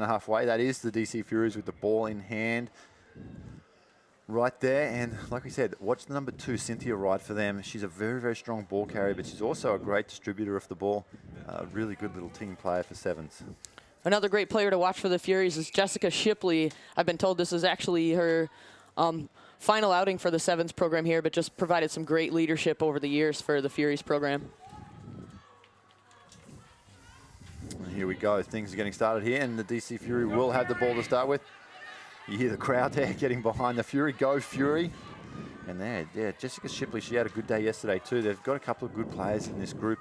and a half way. That is the DC Furies with the ball in hand right there. And like we said, watch the number 2, Cynthia Wright, for them. She's a very, very strong ball carrier, but she's also a great distributor of the ball. A really good little team player for sevens. Another great player to watch for the Furies is Jessica Shipley. I've been told this is actually her final outing for the sevens program here, but just provided some great leadership over the years for the Furies program. And here we go. Things are getting started here, and the DC Fury will have the ball to start with. You hear the crowd there getting behind the Fury. Go Fury. And there, yeah, Jessica Shipley, she had a good day yesterday too. They've got a couple of good players in this group.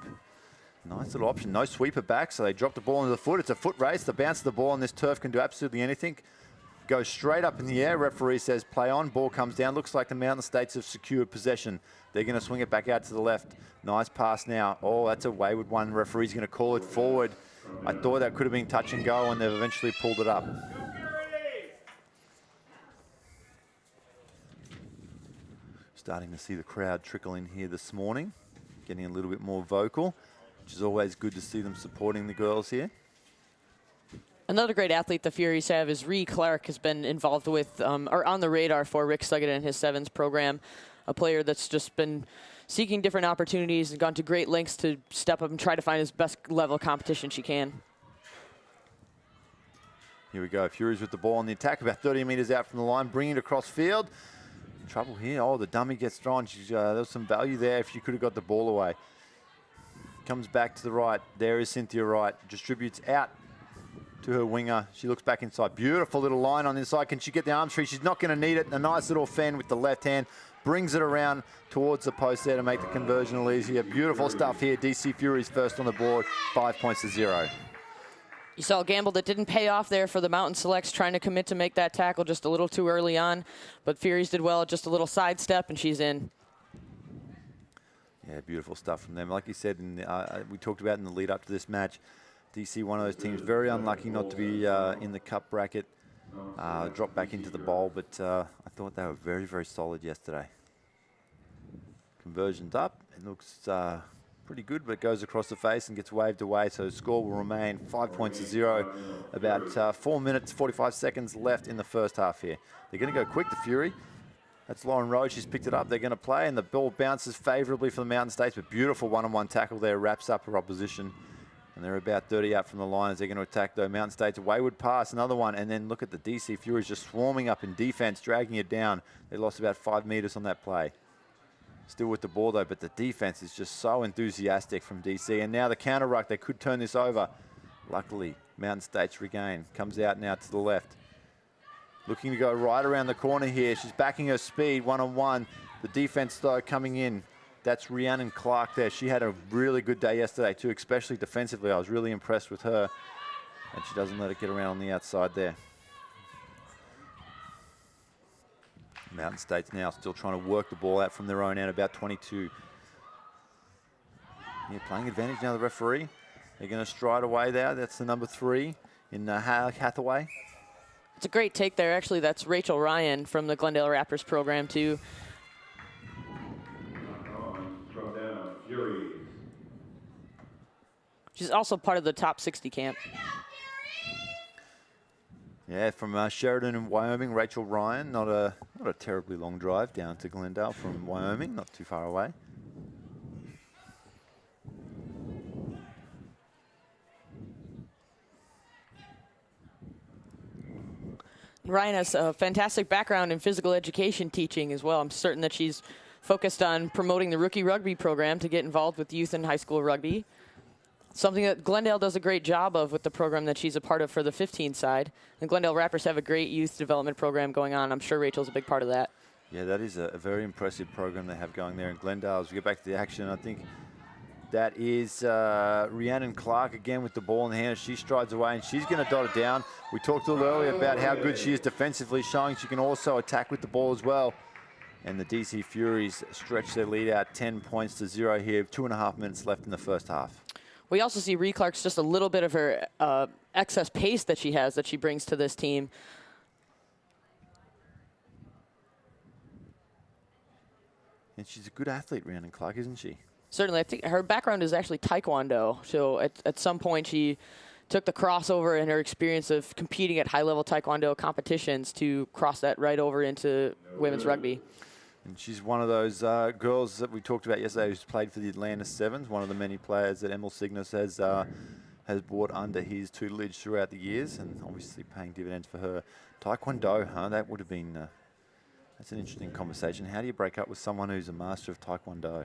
Nice little option. No sweeper back, so they drop the ball into the foot. It's a foot race. The bounce of the ball on this turf can do absolutely anything. Goes straight up in the air. Referee says play on. Ball comes down. Looks like the Mountain States have secured possession. They're going to swing it back out to the left. Nice pass now. Oh, that's a wayward one. Referee's going to call it forward. I thought that could have been touch and go, and they've eventually pulled it up. Starting to see the crowd trickle in here this morning. Getting a little bit more vocal, which is always good to see them supporting the girls here. Another great athlete the Furies have is Ree Clark, has been involved with, or on the radar for Rick Suggett and his sevens program. A player that's just been seeking different opportunities and gone to great lengths to step up and try to find his best level competition she can. Here we go, Furies with the ball on the attack, about 30 meters out from the line, bringing it across field. Trouble here, oh, the dummy gets thrown. There was some value there if you could have got the ball away. Comes back to the right, there is Cynthia Wright, distributes out to her winger. She looks back inside. Beautiful little line on the inside. Can she get the arms free? She's not going to need it. A nice little fend with the left hand. Brings it around towards the post there to make the conversion a little easier. Beautiful stuff here. DC Furies first on the board, 5 points to 0. You saw a gamble that didn't pay off there for the Mountain Selects, trying to commit to make that tackle just a little too early on. But Furies did well, just a little sidestep, and she's in. Yeah, beautiful stuff from them. Like you said, we talked about in the lead up to this match, DC, one of those teams, very unlucky not to be in the cup bracket, drop back into the bowl, but I thought they were very, very solid yesterday. Conversion's up. It looks pretty good, but it goes across the face and gets waved away, so the score will remain 5 points to 0. About 4 minutes, 45 seconds left in the first half here. They're going to go quick, the Fury. That's Lauren Rhodes. She's picked it up. They're going to play, and the ball bounces favourably for the Mountain States, but beautiful one-on-one tackle there, wraps up her opposition. And they're about 30 out from the line as they're going to attack, though. Mountain States, a wayward pass, another one. And then look at the DC Furies just swarming up in defense, dragging it down. They lost about 5 meters on that play. Still with the ball, though, but the defense is just so enthusiastic from DC. And now the counter ruck, they could turn this over. Luckily, Mountain States regain. Comes out now to the left. Looking to go right around the corner here. She's backing her speed, one-on-one. The defense, though, coming in. That's Rhiannon Clark there. She had a really good day yesterday too, especially defensively. I was really impressed with her. And she doesn't let it get around on the outside there. Mountain States now still trying to work the ball out from their own end, about 22. Yeah, playing advantage now, the referee. They're going to stride away there. That's the number 3 in Hathaway. It's a great take there. Actually, that's Rachel Ryan from the Glendale Raptors program too. She's also part of the top 60 camp. Yeah, from Sheridan in Wyoming, Rachel Ryan. Not a terribly long drive down to Glendale from Wyoming, not too far away. Ryan has a fantastic background in physical education teaching as well. I'm certain that she's focused on promoting the rookie rugby program to get involved with youth and high school rugby. Something that Glendale does a great job of with the program that she's a part of for the 15 side. And Glendale Raptors have a great youth development program going on. I'm sure Rachel's a big part of that. Yeah, that is a very impressive program they have going there in Glendale. As we get back to the action, I think that is Rhiannon Clark again with the ball in the hand. She strides away and she's going to dot it down. We talked a little earlier about how good she is defensively, showing she can also attack with the ball as well. And the DC Furies stretch their lead out 10 points to 0 here. 2.5 minutes left in the first half. We also see Ree Clark's just a little bit of her excess pace that she has that she brings to this team. And she's a good athlete, Rhiannon Clark, isn't she? Certainly. I think her background is actually Taekwondo. So at some point she took the crossover and her experience of competing at high-level Taekwondo competitions to cross that right over into women's rugby. And she's one of those girls that we talked about yesterday who's played for the Atlanta Sevens, one of the many players that Emil Cygnus has brought under his tutelage throughout the years, and obviously paying dividends for her. Taekwondo, huh? That would have been, that's an interesting conversation. How do you break up with someone who's a master of Taekwondo?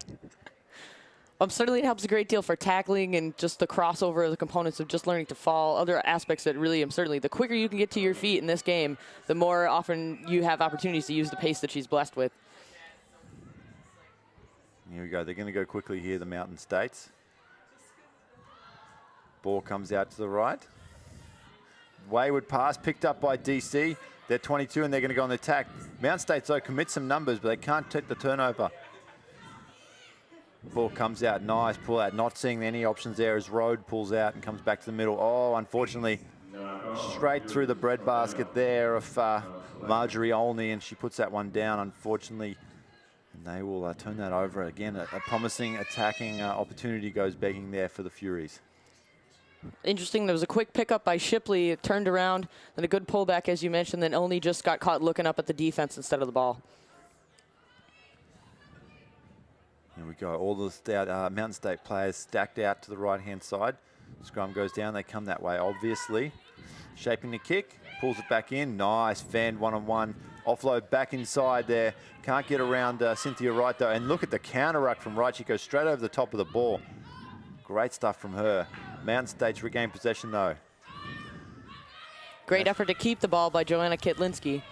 Certainly it helps a great deal for tackling and just the crossover of the components of just learning to fall, other aspects that really, certainly the quicker you can get to your feet in this game, the more often you have opportunities to use the pace that she's blessed with. Here we go. They're going to go quickly here, the Mountain States. Ball comes out to the right. Wayward pass picked up by DC. They're 22 and they're going to go on the attack. Mountain States, though, commit some numbers, but they can't take the turnover. Ball comes out, nice pull out. Not seeing any options there as Rode pulls out and comes back to the middle. Oh, unfortunately, straight through the breadbasket there of Marjorie Olney, and she puts that one down, unfortunately. And they will turn that over again. A promising attacking opportunity goes begging there for the Furies. Interesting, there was a quick pickup by Shipley. It turned around, then a good pullback, as you mentioned, then Olney just got caught looking up at the defense instead of the ball. Here we go. All the Mountain State players stacked out to the right-hand side. Scrum goes down. They come that way, obviously. Shaping the kick. Pulls it back in. Nice. Fanned one-on-one. Offload back inside there. Can't get around Cynthia Wright, though. And look at the counter-ruck from Wright. She goes straight over the top of the ball. Great stuff from her. Mountain States regain possession, though. Great effort to keep the ball by Joanna Kitlinski.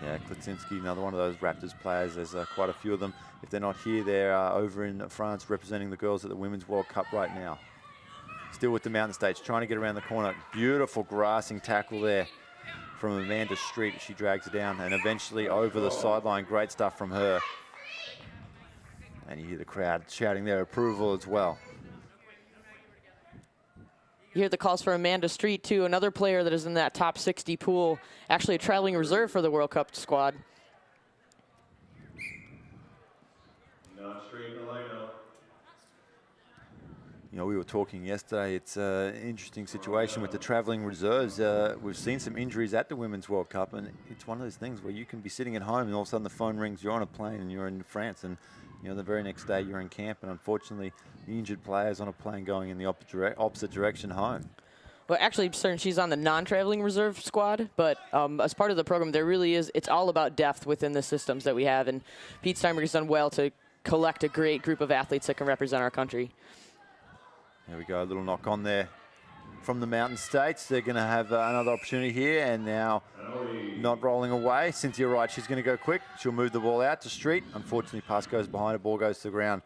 Yeah, Klitsinski, another one of those Raptors players. There's quite a few of them. If they're not here, they're over in France representing the girls at the Women's World Cup right now. Still with the Mountain States, trying to get around the corner. Beautiful grassing tackle there from Amanda Street. She drags it down and eventually over the sideline. Great stuff from her. And you hear the crowd shouting their approval as well. You hear the calls for Amanda Street, too, another player that is in that top 60 pool, actually a traveling reserve for the World Cup squad. You know, we were talking yesterday, it's an interesting situation with the travelling reserves. We've seen some injuries at the Women's World Cup, and it's one of those things where you can be sitting at home and all of a sudden the phone rings, you're on a plane and you're in France, and you know, the very next day you're in camp, and unfortunately the injured player's on a plane going in the opposite direction home. Well, actually, she's on the non-traveling reserve squad, but as part of the program, there really is, it's all about depth within the systems that we have, and Pete Steinberg has done well to collect a great group of athletes that can represent our country. There we go, a little knock on there from the Mountain States. They're going to have another opportunity here, and now not rolling away. Cynthia Wright, she's going to go quick. She'll move the ball out to Street. Unfortunately, pass goes behind her, ball goes to the ground.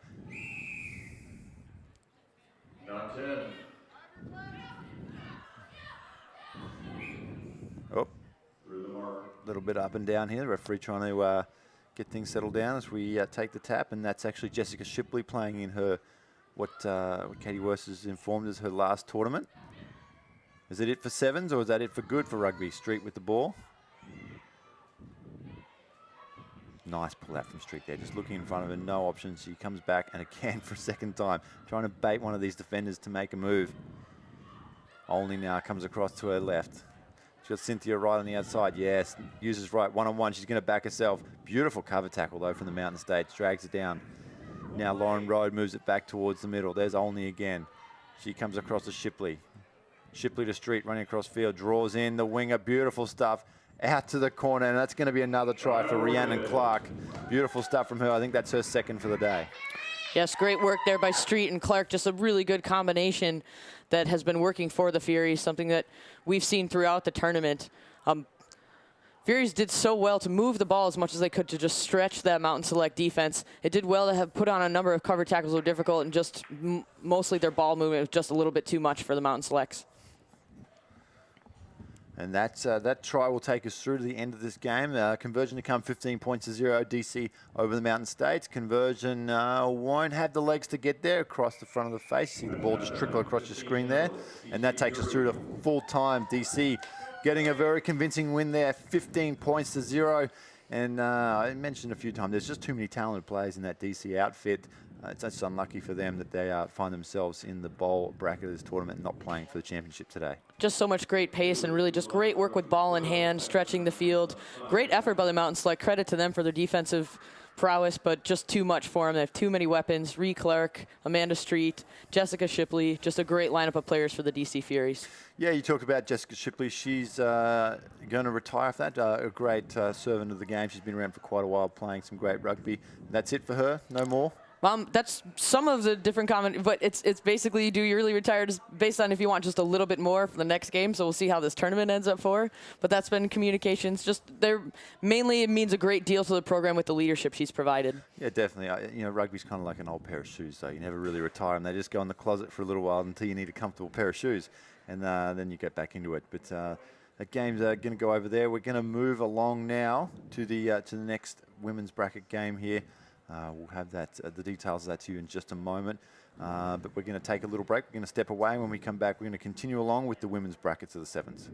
Not 10. Oh, a little bit up and down here. The referee trying to get things settled down as we take the tap, and that's actually Jessica Shipley playing in her what Katie Wurst has informed is her last tournament. Is it for sevens, or is that it for good for rugby? Street with the ball. Nice pull out from Street there, just looking in front of her, no options. She comes back and again for a second time, trying to bait one of these defenders to make a move. Olney now comes across to her left. She's got Cynthia Wright on the outside. Yes, uses right one-on-one. She's going to back herself. Beautiful cover tackle, though, from the Mountain States. Drags it down. Now Lauren Rode moves it back towards the middle. There's Olney again. She comes across to Shipley. Shipley to Street, running across field. Draws in the winger. Beautiful stuff. Out to the corner, and that's going to be another try for Rhiannon Clark. Beautiful stuff from her. I think that's her second for the day. Yes, great work there by Street and Clark. Just a really good combination that has been working for the Furies, something that we've seen throughout the tournament. Furies did so well to move the ball as much as they could to just stretch that Mountain Select defense. It did well to have put on a number of cover tackles that were difficult, and just mostly their ball movement was just a little bit too much for the Mountain Selects. And that try will take us through to the end of this game. Conversion to come 15 points to 0. DC over the Mountain States. Conversion won't have the legs to get there across the front of the face. See the ball just trickle across your screen there. And that takes us through to full time. DC getting a very convincing win there, 15 points to 0. And I mentioned a few times, there's just too many talented players in that DC outfit. It's just unlucky for them that they find themselves in the bowl bracket of this tournament and not playing for the championship today. Just so much great pace and really just great work with ball in hand, stretching the field. Great effort by the Mountain Select. Credit to them for their defensive prowess, but just too much for them. They have too many weapons. Ree Clark, Amanda Street, Jessica Shipley, just a great lineup of players for the DC Furies. Yeah, you talked about Jessica Shipley. She's going to retire for that. A great servant of the game. She's been around for quite a while playing some great rugby. That's it for her? No more? That's some of the different comment, but it's basically, do you really retire just based on if you want just a little bit more for the next game? So we'll see how this tournament ends up for. But that's been communications. Just there, mainly it means a great deal to the program with the leadership she's provided. Yeah, definitely. You know, rugby's kind of like an old pair of shoes, though. You never really retire them. They just go in the closet for a little while until you need a comfortable pair of shoes, and then you get back into it. But the game's going to go over there. We're going to move along now to the next women's bracket game here. We'll have that, the details of that to you in just a moment. But we're going to take a little break. We're going to step away. When we come back, we're going to continue along with the women's brackets of the sevens.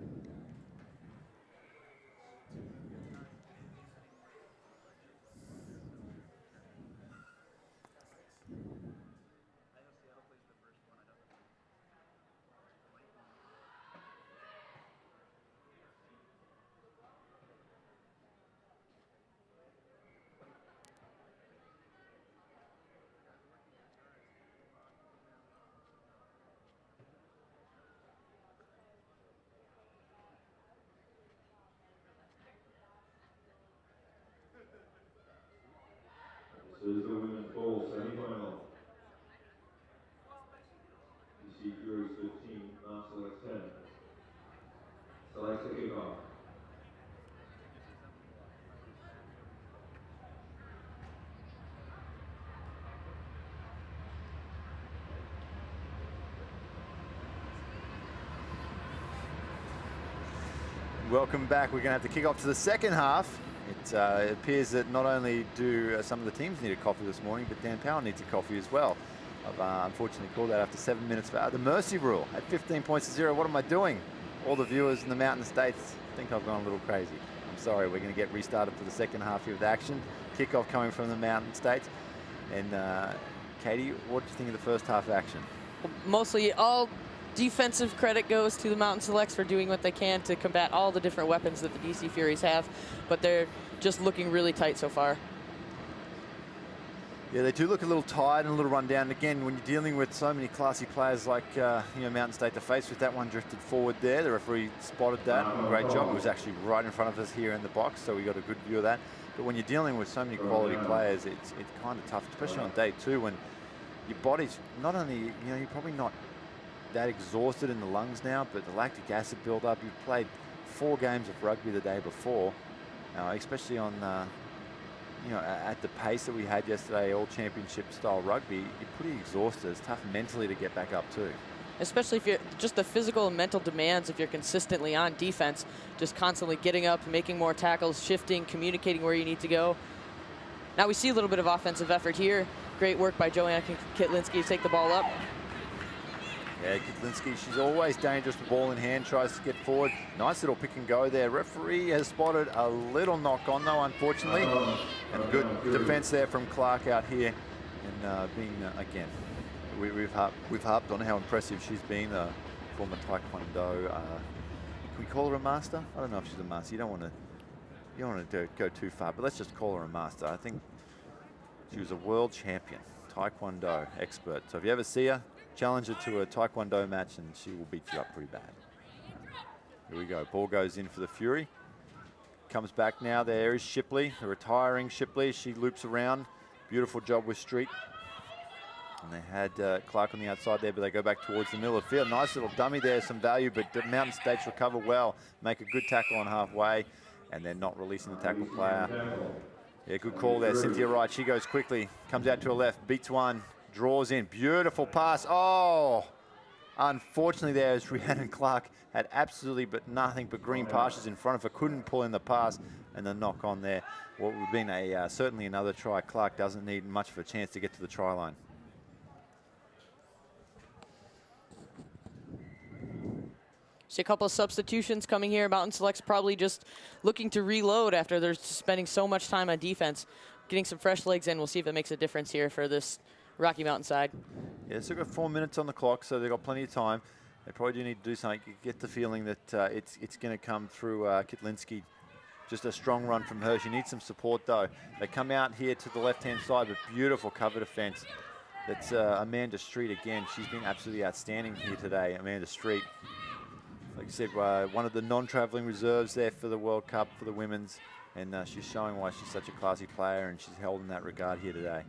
This is the women's bowl semi-final. DC Furies 15, non-select 10. Select the kickoff. Welcome back. We're going to have to kick off to the second half. It appears that not only do some of the teams need a coffee this morning, but Dan Powell needs a coffee as well. I've unfortunately called that after 7 minutes. The mercy rule at 15 points to 0. What am I doing? All the viewers in the Mountain States think I've gone a little crazy. I'm sorry. We're going to get restarted for the second half here with action. Kickoff coming from the Mountain States. And Katie, what do you think of the first half action? Mostly all defensive credit goes to the Mountain Selects for doing what they can to combat all the different weapons that the DC Furies have, but they're just looking really tight so far. Yeah, they do look a little tired and a little run down. And again, when you're dealing with so many classy players like Mountain State to face with, that one drifted forward there. The referee spotted that. Great job. It was actually right in front of us here in the box, so we got a good view of that. But when you're dealing with so many quality players, it's kind of tough, especially on day two when your body's not only, you're probably not that exhausted in the lungs now, but the lactic acid build-up. You've played 4 games of rugby the day before, especially on, at the pace that we had yesterday, all championship style rugby. You're pretty exhausted. It's tough mentally to get back up too. Especially if you're just the physical and mental demands, if you're consistently on defense, just constantly getting up, making more tackles, shifting, communicating where you need to go. Now we see a little bit of offensive effort here. Great work by Joanna Kitlinski to take the ball up. Yeah, Kitlinski, she's always dangerous with ball in hand, tries to get forward. Nice little pick and go there. Referee has spotted a little knock on though, unfortunately. And good defense there from Clark out here. And again, we've harped on how impressive she's been, former Taekwondo. Can we call her a master? I don't know if she's a master. You don't want to go too far, but let's just call her a master. I think she was a world champion, Taekwondo expert. So if you ever see her, challenge her to a Taekwondo match and she will beat you up pretty bad. Here we go. Ball goes in for the Fury. Comes back now. There is Shipley, the retiring Shipley. She loops around. Beautiful job with Street. And they had Clark on the outside there, but they go back towards the middle of the field. Nice little dummy there, some value, but the Mountain States recover well, make a good tackle on halfway, and they're not releasing the tackle player. Yeah, good call there. Cynthia Wright, she goes quickly, comes out to her left, beats one, draws in. Beautiful pass. Oh, unfortunately there, as Rhiannon Clark had absolutely nothing but green pastures in front of her, couldn't pull in the pass, and the knock on there. What would have been certainly another try. Clark doesn't need much of a chance to get to the try line. See a couple of substitutions coming here. Mountain Select's probably just looking to reload after they're spending so much time on defense. Getting some fresh legs in. We'll see if it makes a difference here for this Rocky Mountain side. Yeah, so they've got 4 minutes on the clock, so they've got plenty of time. They probably do need to do something. You get the feeling that it's going to come through Kitlinski. Just a strong run from her. She needs some support, though. They come out here to the left-hand side, but beautiful cover defense. That's Amanda Street again. She's been absolutely outstanding here today, Amanda Street. Like I said, one of the non-traveling reserves there for the World Cup for the women's, and she's showing why she's such a classy player, and she's held in that regard here today.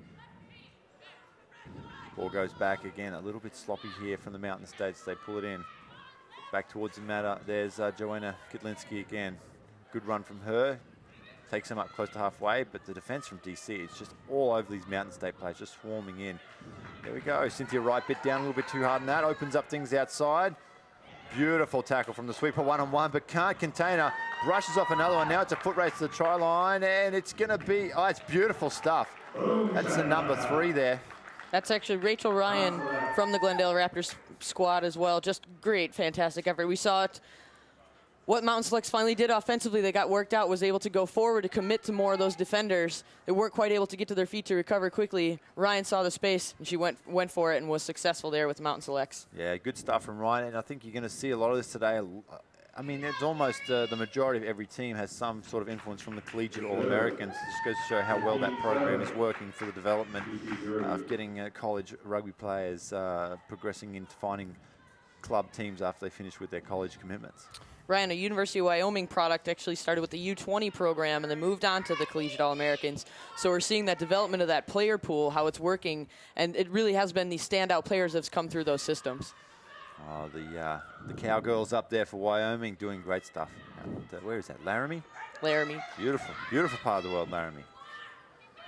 Ball goes back again, a little bit sloppy here from the Mountain States. They pull it in. Back towards the matter. There's Joanna Kitlinski again. Good run from her. Takes them up close to halfway, but the defense from DC is just all over these Mountain State players, just swarming in. There we go. Cynthia Wright bit down a little bit too hard on that. Opens up things outside. Beautiful tackle from the sweeper, one-on-one, but can't contain her. Brushes off another one. Now it's a foot race to the try line, and it's going to be, oh, it's beautiful stuff. That's the number 3 there. That's actually Rachel Ryan from the Glendale Raptors squad as well. Just great, fantastic effort. We saw it. What Mountain Selects finally did offensively, they got worked out, was able to go forward to commit to more of those defenders. They weren't quite able to get to their feet to recover quickly. Ryan saw the space, and she went for it and was successful there with Mountain Selects. Yeah, good stuff from Ryan, and I think you're going to see a lot of this today. I mean, it's almost the majority of every team has some sort of influence from the collegiate All-Americans. It just goes to show how well that program is working for the development of getting college rugby players progressing into finding club teams after they finish with their college commitments. Ryan, a University of Wyoming product, actually started with the U20 program and then moved on to the Collegiate All-Americans. So we're seeing that development of that player pool, how it's working, and it really has been these standout players that's come through those systems. Oh, the Cowgirls up there for Wyoming doing great stuff. And, where is that, Laramie? Laramie. Beautiful, beautiful part of the world, Laramie.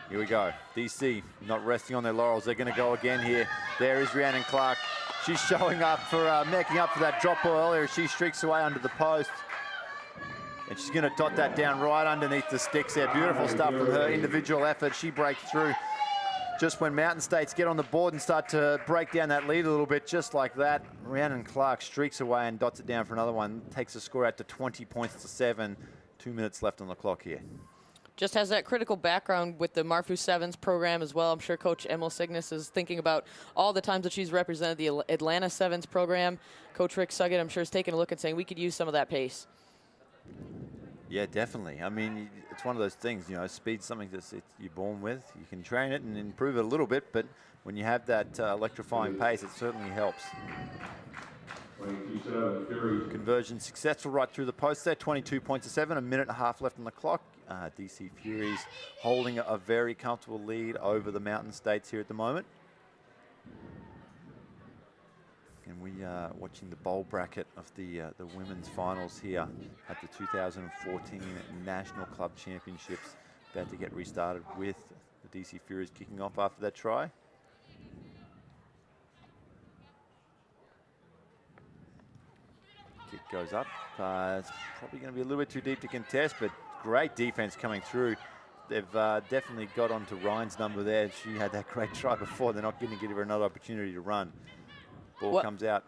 Here we go. DC not resting on their laurels. They're going to go again here. There is Rhiannon Clark. She's showing up for, making up for that drop ball earlier. She streaks away under the post. And she's going to dot that down right underneath the sticks there. Beautiful stuff from her individual effort. She breaks through just when Mountain States get on the board and start to break down that lead a little bit, just like that. Rhiannon Clark streaks away and dots it down for another one. Takes the score out to 20 points to 7. 2 minutes left on the clock here. Just has that critical background with the Marfu Sevens program as well. I'm sure Coach Emil Cygnus is thinking about all the times that she's represented the Atlanta Sevens program. Coach Rick Suggett, I'm sure, is taking a look and saying we could use some of that pace. Yeah, definitely. I mean, it's one of those things, you know, speed's something that you're born with. You can train it and improve it a little bit, but when you have that electrifying pace, it certainly helps. Conversion successful right through the post there, 22 points to 7, a minute and a half left on the clock. DC Furies holding a very comfortable lead over the Mountain States here at the moment. And we are watching the bowl bracket of the women's finals here at the 2014 National Club Championships, about to get restarted with the DC Furies kicking off after that try. Kick goes up. It's probably going to be a little bit too deep to contest, but great defense coming through. They've definitely got onto Ryan's number there. She had that great try before. They're not going to give her another opportunity to run. Ball comes out.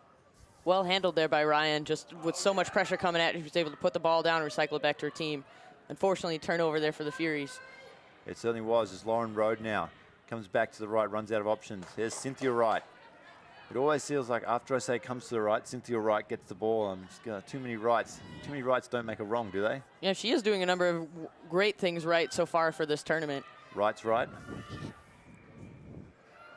Well handled there by Ryan, just with so much pressure coming at her. She was able to put the ball down and recycle it back to her team. Unfortunately, turnover there for the Furies. It certainly was. As Lauren Road now comes back to the right, runs out of options. Here's Cynthia Wright. It always feels like after I say comes to the right, Cynthia Wright gets the ball. I'm just got too many rights. Too many rights don't make a wrong, do they? Yeah, she is doing a number of great things right so far for this tournament. Right's right.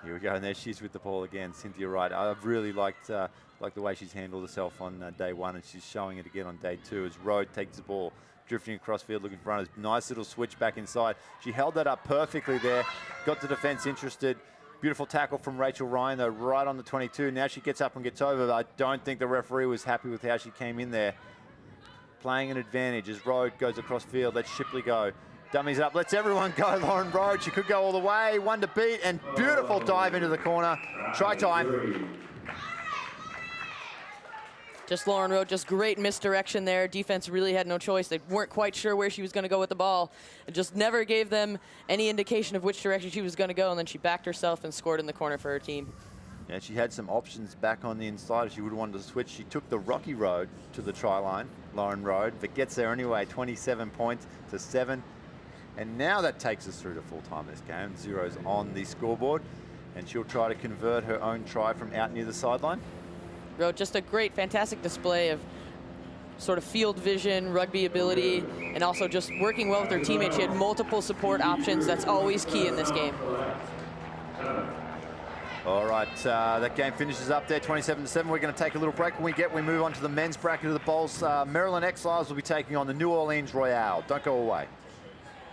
Here we go, and there she is with the ball again, Cynthia Wright. I've really liked the way she's handled herself on day 1, and she's showing it again on day 2 as Road takes the ball, drifting across field, looking for runners. Nice little switch back inside. She held that up perfectly there, got the defense interested. Beautiful tackle from Rachel Ryan, though, right on the 22. Now she gets up and gets over. I don't think the referee was happy with how she came in there. Playing an advantage as Road goes across field. Lets Shipley go. Dummies up. Lets everyone go. Lauren Road. She could go all the way. 1 to beat, and beautiful dive into the corner. Try time. Just Lauren Road, just great misdirection there. Defense really had no choice. They weren't quite sure where she was going to go with the ball. It just never gave them any indication of which direction she was going to go, and then she backed herself and scored in the corner for her team. Yeah, she had some options back on the inside if she would have wanted to switch. She took the rocky road to the try line, Lauren Road, but gets there anyway, 27 points to 7. And now that takes us through to full time this game. 0's on the scoreboard. and she'll try to convert her own try from out near the sideline. Ro, just a great, fantastic display of sort of field vision, rugby ability, and also just working well with her teammates. She had multiple support options. That's always key in this game. All right, that game finishes up there, 27-7. We're going to take a little break. When we move on to the men's bracket of the bowls. Maryland Exiles will be taking on the New Orleans Royale. Don't go away.